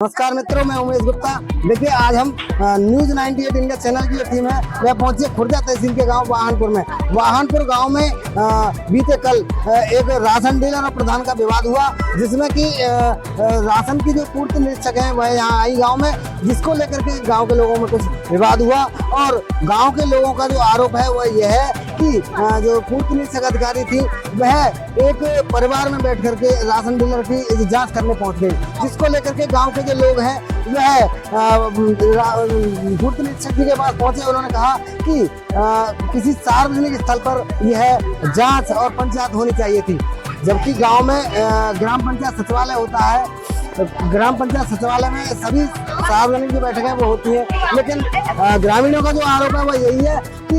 नमस्कार मित्रों, मैं उमेश गुप्ता। देखिए, आज हम न्यूज 98 इंडिया चैनल की जो टीम है वह पहुंची खुर्जा तहसील के गांव वाहनपुर में। वाहनपुर गांव में बीते कल एक राशन डीलर और प्रधान का विवाद हुआ, जिसमें कि राशन की जो पूर्ति निरीक्षक है वह यहाँ आई गांव में, जिसको लेकर के गांव के लोगों में कुछ विवाद हुआ। और गांव के लोगों का जो आरोप है वह यह है कि जो पूर्ति निरीक्षक अधिकारी थी वह एक परिवार में बैठ करके राशन डीलर की जाँच करने पहुँच गई, जिसको लेकर के गाँव के जो लोग हैं वह पूर्ति निरीक्षक जी के पास पहुंचे। उन्होंने कहा कि किसी सार्वजनिक स्थल पर यह जांच और पंचायत होनी चाहिए थी, जबकि गांव में ग्राम पंचायत सचिवालय होता है। ग्राम पंचायत सचिवालय में सभी सार्वजनिक जो बैठकें वो होती है, लेकिन ग्रामीणों का जो आरोप है वह यही है कि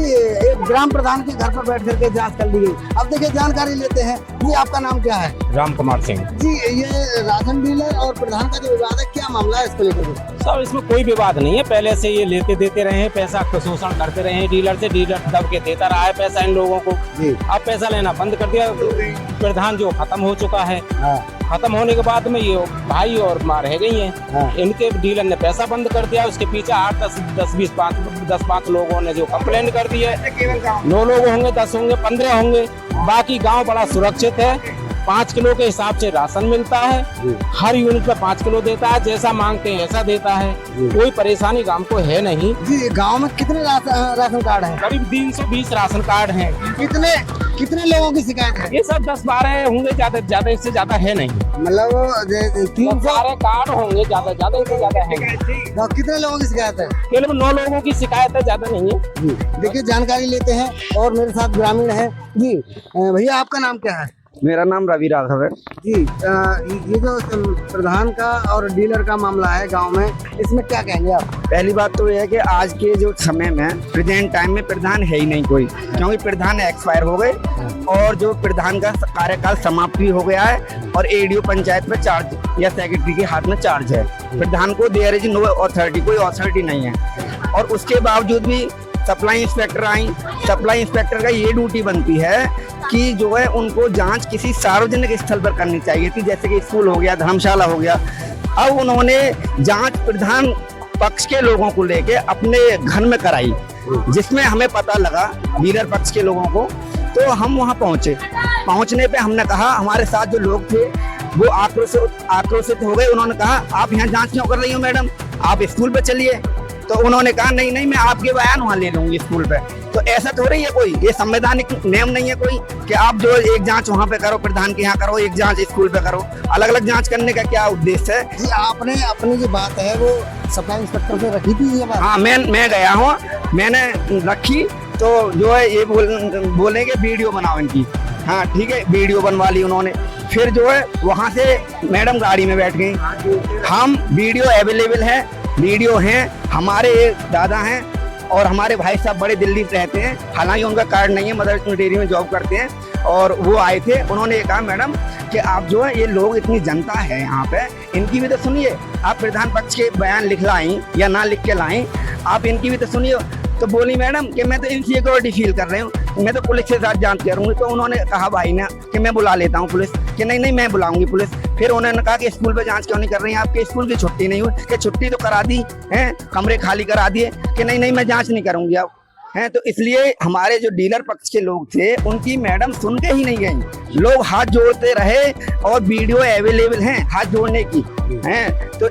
एक ग्राम प्रधान के घर पर बैठ करके जांच कर ली गई। अब देखिए, जानकारी लेते हैं। जी, आपका नाम क्या है? राम कुमार सिंह जी, ये राशन डीलर और प्रधान का जो विवाद है, क्या मामला है इसको लेकर? सर, इसमें कोई विवाद नहीं है। पहले से ये लेते देते रहे हैं, पैसा शोषण करते रहे हैं डीलर से। डीलर दब के देता रहा है पैसा इन लोगों को। अब पैसा लेना बंद कर दिया। प्रधान जो खत्म हो चुका है, खत्म होने के बाद में ये भाई और माँ रह गई हैं। इनके डीलर ने पैसा बंद कर दिया। उसके पीछे 8-10-20-5 लोगों ने जो कंप्लेंट कर दी है। 9 लोग होंगे, 10 होंगे, 15 होंगे। बाकी गांव बड़ा सुरक्षित है। 5 किलो के हिसाब से राशन मिलता है। हर यूनिट पे 5 किलो देता है। जैसा मांगते हैं ऐसा देता है। कोई परेशानी गांव को है नहीं। जी, गांव में कितने राशन कार्ड हैं? करीब 320 राशन कार्ड हैं। कितने लोगों की शिकायत है? ये सब 10-12 होंगे, ज्यादा इससे ज्यादा है नहीं। मतलब 300 कार्ड होंगे, ज्यादा इससे ज्यादा है। तो कितने लोगों की शिकायत है? केवल 9 लोगों की शिकायत है, ज्यादा नहीं है। जी, देखिए, जानकारी लेते हैं और मेरे साथ ग्रामीण है। जी भैया, आपका नाम क्या है? मेरा नाम रवि राघव है। जी, ये जो प्रधान का और डीलर का मामला है गांव में, इसमें क्या कहेंगे आप? पहली बात तो यह है कि आज के जो समय में प्रेजेंट टाइम में प्रधान है ही नहीं कोई, क्योंकि प्रधान एक्सपायर हो गए और जो प्रधान का कार्यकाल समाप्त भी हो गया है और एडीओ पंचायत में चार्ज या सेक्रेटरी के हाथ में चार्ज है। प्रधान को देयर इज नो अथॉरिटी, कोई अथॉरिटी नहीं है। और उसके बावजूद भी supply inspector I. Supply inspector का ये ड्यूटी बनती है कि जो है उनको जांच किसी सार्वजनिक स्थल पर करनी चाहिए थी, जैसे कि स्कूल हो गया, धर्मशाला हो गया। अब उन्होंने जांच प्रधान पक्ष के लोगों को लेके अपने घर में कराई, जिसमें हमें पता लगा डीलर पक्ष के लोगों को। तो हम वहां पहुंचे। पहुंचने पे हमने कहा, हमारे साथ जो लोग थे वो आक्रोशित हो गए। उन्होंने कहा, आप यहाँ जांच क्यों कर रही हो मैडम, आप स्कूल पे चलिए। तो उन्होंने कहा, नहीं मैं आपके बयान वहाँ ले लूंगी स्कूल पे। तो ऐसा तो रही है कोई, ये संवैधानिक नियम नहीं है कोई कि आप जो एक जांच वहाँ पे करो, प्रधान के यहाँ करो, एक जांच स्कूल पे करो। अलग अलग जांच करने का क्या उद्देश्य है? जी, आपने अपनी जो बात है वो सप्लाई इंस्पेक्टर से रखी थी ये बात? हाँ, मैं गया हूँ, मैंने रखी। तो जो है ये बोले कि वीडियो बनाओ इनकी। हाँ ठीक है, वीडियो बनवा ली उन्होंने। फिर जो है वहाँ से मैडम गाड़ी में बैठ गई। हम वीडियो अवेलेबल है, वीडियो हैं, हमारे दादा हैं और हमारे भाई साहब बड़े दिल्ली रहते हैं। हालांकि उनका कार्ड नहीं है, मदर डेयरी में जॉब करते हैं। और वो आए थे, उन्होंने कहा, मैडम कि आप जो है ये लोग इतनी जनता है यहाँ पे, इनकी भी तो सुनिए। आप प्रधान पक्ष के बयान लिख लाई या ना लिख के लाएं, आप इनकी भी तो सुनिए। तो बोली मैडम कि मैं तो इनसिक्योरिटी फील कर रही हूँ, मैं तो पुलिस के साथ जांच करूंगी। तो उन्होंने कहा भाई ने कि मैं बुला लेता हूँ पुलिस, कि नहीं मैं बुलाऊंगी पुलिस। फिर उन्होंने कहा कि स्कूल पे जांच क्यों नहीं कर रही हैं, आपके स्कूल की छुट्टी नहीं हुई? कि छुट्टी तो करा दी है, कमरे खाली करा दिए। कि नहीं मैं जांच नहीं करूंगी अब हैं। तो इसलिए हमारे जो डीलर पक्ष के लोग थे उनकी मैडम सुन के ही नहीं गई। लोग हाथ जोड़ते रहे और वीडियो अवेलेबल हैं हाथ जोड़ने की हैं। तो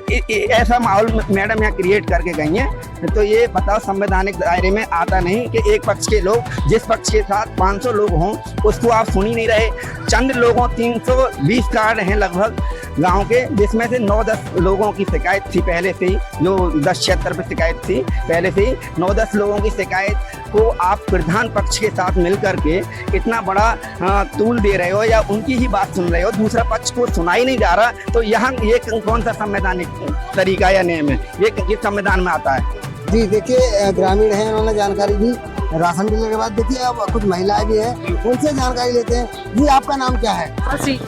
ऐसा माहौल मैडम यहाँ क्रिएट करके गई हैं। तो ये बताओ, संवैधानिक दायरे में आता नहीं कि एक पक्ष के लोग, जिस पक्ष के साथ 500 लोग हों उसको आप सुन ही नहीं रहे। चंद लोगों 320 कार्ड हैं लगभग गांव के, जिसमें से 9-10 लोगों की शिकायत थी पहले से ही, जो 1076 पे शिकायत थी पहले से ही। 9-10 लोगों की शिकायत को आप प्रधान पक्ष के साथ मिल करके इतना बड़ा तूल दे रहे हो या उनकी ही बात सुन रहे हो, दूसरा पक्ष को सुना ही नहीं जा रहा। तो यहाँ ये कौन सा संवैधानिक तरीका या नियम है? ये किस संविधान में आता है? जी, देखिए, ग्रामीण है, उन्होंने जानकारी दी राशन डीलर के बाद। देखिए, अब कुछ महिलाएं भी हैं, उनसे जानकारी लेते हैं। जी, आपका नाम क्या है? शशि।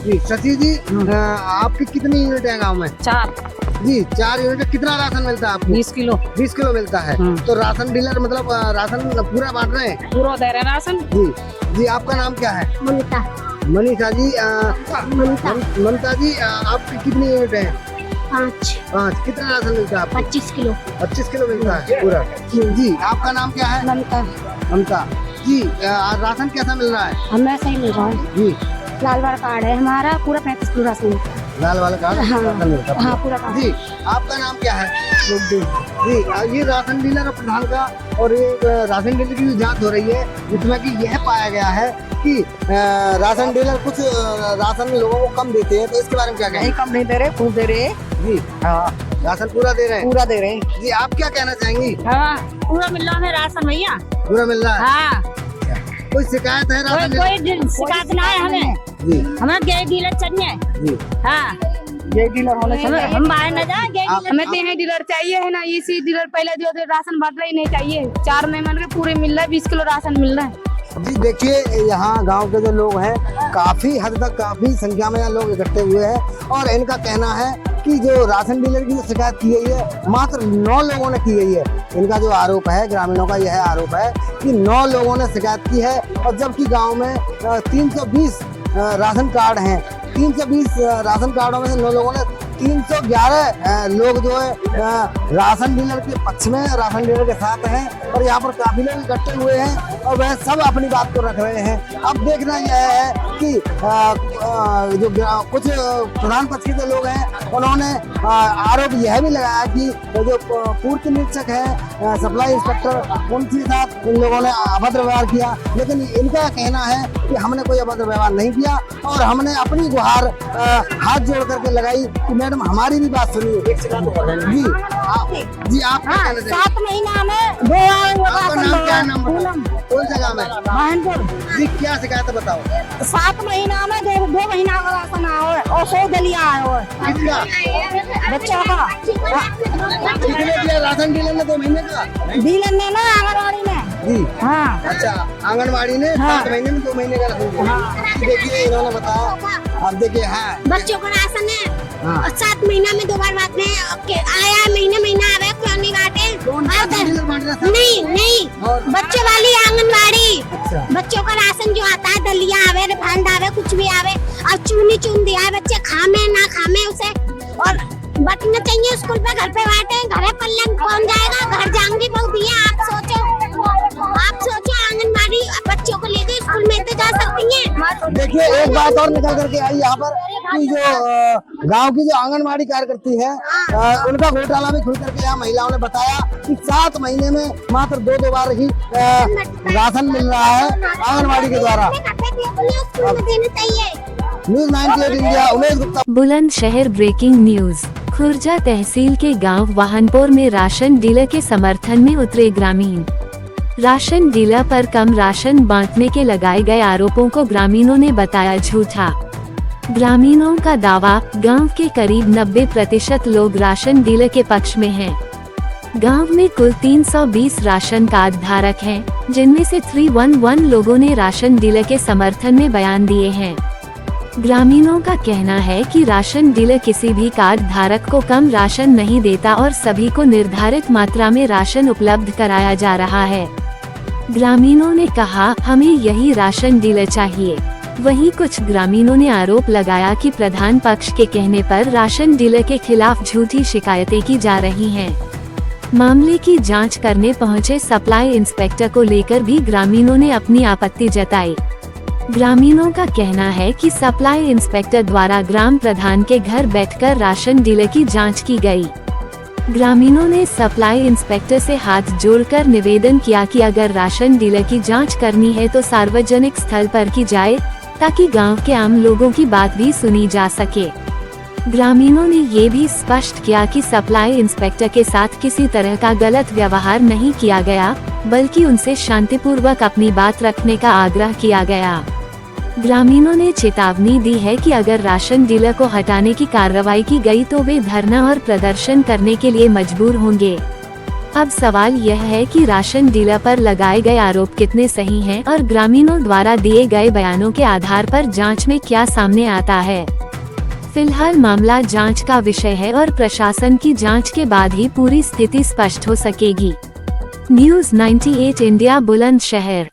जी, शशि जी, आपकी कितनी यूनिट है गाँव में? 4। जी, 4 यूनिट। कितना राशन मिलता है आपको? 20 किलो। 20 किलो मिलता है। तो राशन डीलर मतलब राशन पूरा बांट रहे हैं? पूरा दे रहे राशन। जी, आपका नाम क्या है? मनीषा। मनीषा जी, ममता जी, आपकी कितनी यूनिट है? 5 कितना राशन मिलता है आपको? 25 किलो। 25 किलो मिलता है पूरा। जी आपका नाम क्या है? ममता। ममता जी, राशन कैसा मिल रहा है? हमें सही मिल रहा है। जी लाल वाला कार्ड है हमारा, पूरा 35 किलो राशन। लाल वाला कार्ड हाँ। राशन मिलता है। हाँ पूरा कार्ड। जी आपका नाम क्या है? जी ये राशन डीलर और प्रधान का और ये राशन डीलर की जो जांच हो रही है जिसमें कि यह पाया गया है कि राशन डीलर कुछ राशन लोगों को कम देते हैं, तो इसके बारे में क्या कहेंगे? नहीं कम नहीं दे रहे, खूब दे रहे। जी हाँ राशन पूरा दे रहे हैं? पूरा दे रहे हैं। जी आप क्या कहना चाहेंगी? हाँ पूरा मिल रहा है राशन भैया। पूरा मिल रहा है? हाँ कोई शिकायत है राशन डीलर? कोई शिकायत ना है हमें। जी हमें गैस डीलर चाहिए। जी हाँ ये डीलर होने चाहिए। हम बाहर न जाए, गैस आप- डीलर हमें तो यही डीलर चाहिए है ना, इसी डीलर पहले जो थे राशन बांट रहे नहीं चाहिए। 4 महीने के पूरे मिल रहा है, 20 किलो राशन मिल रहा है। जी देखिए यहाँ गांव के जो लोग हैं काफी हद तक काफी संख्या में यहाँ लोग इकट्ठे हुए हैं और इनका कहना है कि जो राशन डीलर की जो शिकायत की गई है मात्र 9 लोगों ने की गई है। इनका जो आरोप है, ग्रामीणों का यह आरोप है कि 9 लोगों ने शिकायत की है और जबकि गांव में 320 राशन कार्ड हैं। 320 राशन कार्डों में से 9 लोगों ने 311 लोग जो है राशन डीलर के पक्ष में, राशन डीलर के साथ हैं और यहाँ पर काफी लोग इकट्ठे हुए हैं और वह सब अपनी बात को रख रहे हैं। अब देखना यह है कि जो कुछ प्रधान पक्ष के जो लोग हैं उन्होंने आरोप यह भी लगाया कि जो पूर्ति निरीक्षक है, सप्लाई इंस्पेक्टर, उनके साथ इन लोगों ने अभद्र व्यवहार किया, लेकिन इनका कहना है कि हमने कोई अभद्र व्यवहार नहीं किया और हमने अपनी गुहार हाथ जोड़ करके लगाई कि मैडम हमारी भी बात सुनिए। जी आप क्या कहना चाहेंगे? 7 महीना में 2 बार आपका नाम क्या है? नाम बताओ। पूनम। कौन सा गाँव है? बहनपुर। जी क्या शिकायत है बताओ? 7 महीना में 2 महीना का राशन आया है और 100 दलिया आया है कितना? बच्चों का। कितने दिया राशन डीलर ने 2 महीने का? डीलर ने ना आंगनबाड़ी में। जी हाँ अच्छा, आंगनबाड़ी ने हाँ। 7 महीने में 2 महीने का राशन दिया। देखिए इन्होंने बताया, अब देखिए हाँ बच्चों का राशन है हाँ। और 7 महीना में 2 बार बांटने आया, महीना आवे क्यों नहीं बांटे? राशन डीलर बांट रहा था? नहीं और बच्चों वाली आंगनबाड़ी, अच्छा बच्चों का राशन जो आता है, दलिया आवे, रिफाइंड आवे, कुछ भी आवे और चून दिया है, बच्चे खामे ना खामे उसे और बटना चाहिए स्कूल पे, घर पे बांटे, घर पर कौन जाएगा? घर जाऊंगी बहुत दिया। आप सोचो आंगनबाड़ी बच्चों को लेकर स्कूल में तो जा सकती हैं। देखिए एक बात और निकल करके आई यहाँ पर कि जो गांव की जो आंगनबाड़ी कार्यकर्ती है उनका घोटाला भी खुल करके यहाँ महिलाओं ने बताया कि 7 महीने में मात्र 2 बार ही राशन मिल रहा है आंगनबाड़ी के द्वारा। स्कूल में देना चाहिए। News 98 India, Umesh Gupta. Bulandshahr breaking news. Khurja tehsil के गांव वाहनपुर में राशन डीलर के समर्थन में उतरे ग्रामीण। राशन डीलर पर कम राशन बांटने के लगाए गए आरोपों को ग्रामीणों ने बताया झूठा। ग्रामीणों का दावा, गांव के करीब 90% लोग राशन डीलर के पक्ष में हैं। गांव में कुल 320 राशन कार्ड धारक हैं, जिनमें से 311 लोगों ने राशन डीलर के समर्थन में बयान दिए हैं। ग्रामीणों का कहना है कि राशन डीलर किसी भी कार्ड धारक को कम राशन नहीं देता और सभी को निर्धारित मात्रा में राशन उपलब्ध कराया जा रहा है। ग्रामीणों ने कहा, हमें यही राशन डीलर चाहिए। वहीं कुछ ग्रामीणों ने आरोप लगाया कि प्रधान पक्ष के कहने पर राशन डीलर के खिलाफ झूठी शिकायतें की जा रही हैं। मामले की जांच करने पहुंचे सप्लाई इंस्पेक्टर को लेकर भी ग्रामीणों ने अपनी आपत्ति जताई। ग्रामीणों का कहना है कि सप्लाई इंस्पेक्टर द्वारा ग्राम प्रधान के घर बैठकर राशन डीलर की जांच की गई। ग्रामीणों ने सप्लाई इंस्पेक्टर से हाथ जोड़कर निवेदन किया कि अगर राशन डीलर की जांच करनी है तो सार्वजनिक स्थल पर की जाए, ताकि गांव के आम लोगों की बात भी सुनी जा सके। ग्रामीणों ने ये भी स्पष्ट किया कि सप्लाई इंस्पेक्टर के साथ किसी तरह का गलत व्यवहार नहीं किया गया, बल्कि उनसे शांतिपूर्वक अपनी बात रखने का आग्रह किया गया। ग्रामीणों ने चेतावनी दी है कि अगर राशन डीलर को हटाने की कार्रवाई की गई तो वे धरना और प्रदर्शन करने के लिए मजबूर होंगे। अब सवाल यह है कि राशन डीलर पर लगाए गए आरोप कितने सही हैं और ग्रामीणों द्वारा दिए गए बयानों के आधार पर जांच में क्या सामने आता है। फिलहाल मामला जांच का विषय है और प्रशासन की जांच के बाद ही पूरी स्थिति स्पष्ट हो सकेगी। News 98 India, Bulandshahr.